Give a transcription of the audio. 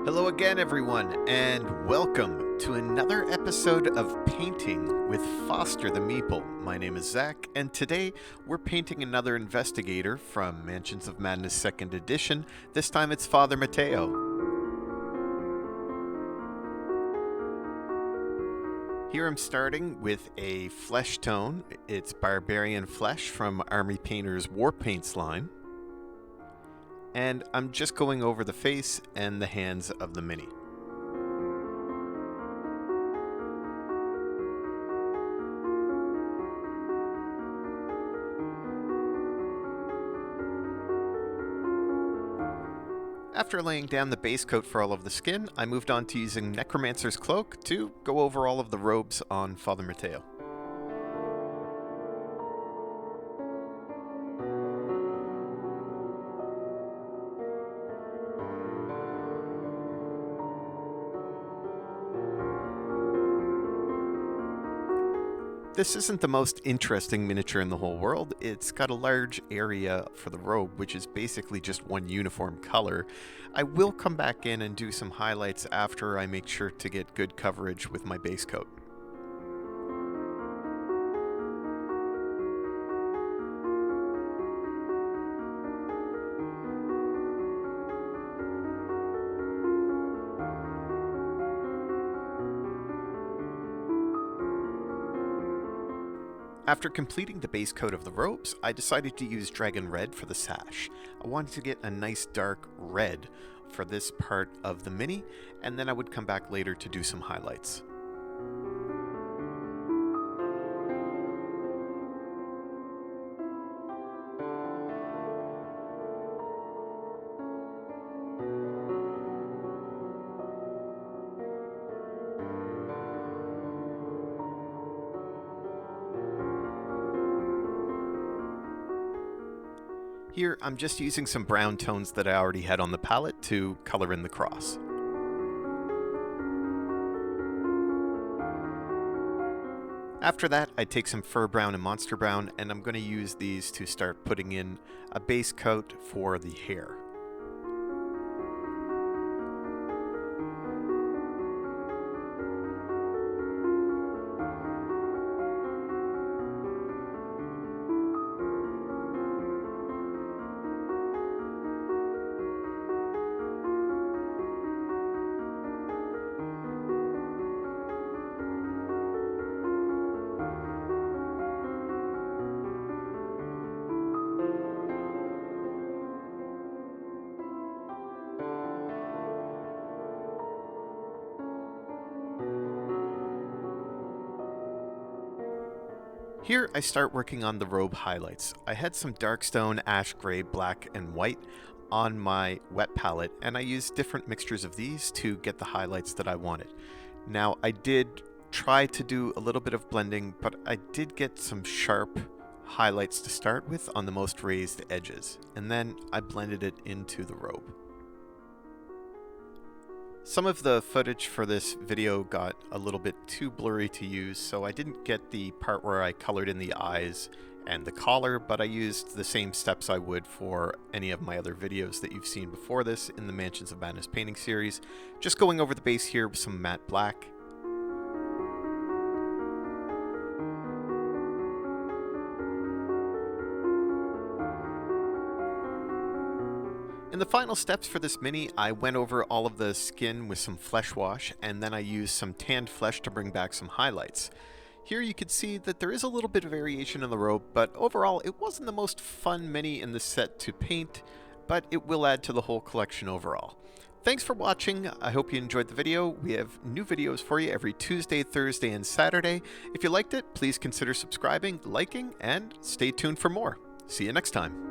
Hello again, everyone, and welcome to another episode of Painting with Foster the Meeple. My name is Zach, and today we're painting another investigator from Mansions of Madness 2nd edition. This time it's Father Mateo. Here I'm starting with a flesh tone. It's Barbarian Flesh from Army Painter's War Paints line. And I'm just going over the face and the hands of the mini. After laying down the base coat for all of the skin, I moved on to using Necromancer's Cloak to go over all of the robes on Father Mateo. This isn't the most interesting miniature in the whole world. It's got a large area for the robe, which is basically just one uniform color. I will come back in and do some highlights after I make sure to get good coverage with my base coat. After completing the base coat of the robes, I decided to use Dragon Red for the sash. I wanted to get a nice dark red for this part of the mini, and then I would come back later to do some highlights. Here, I'm just using some brown tones that I already had on the palette to color in the cross. After that, I take some Fur Brown and Monster Brown, and I'm going to use these to start putting in a base coat for the hair. Here I start working on the robe highlights. I had some dark stone, ash gray, black, and white on my wet palette, and I used different mixtures of these to get the highlights that I wanted. Now, I did try to do a little bit of blending, but I did get some sharp highlights to start with on the most raised edges, and then I blended it into the robe. Some of the footage for this video got a little bit too blurry to use, so I didn't get the part where I colored in the eyes and the collar, but I used the same steps I would for any of my other videos that you've seen before this in the Mansions of Madness painting series. Just going over the base here with some matte black. In the final steps for this mini, I went over all of the skin with some flesh wash, and then I used some tanned flesh to bring back some highlights. Here you can see that there is a little bit of variation in the robe, but overall it wasn't the most fun mini in the set to paint, but it will add to the whole collection overall. Thanks for watching. I hope you enjoyed the video. We have new videos for you every Tuesday, Thursday, and Saturday. If you liked it, please consider subscribing, liking, and stay tuned for more. See you next time.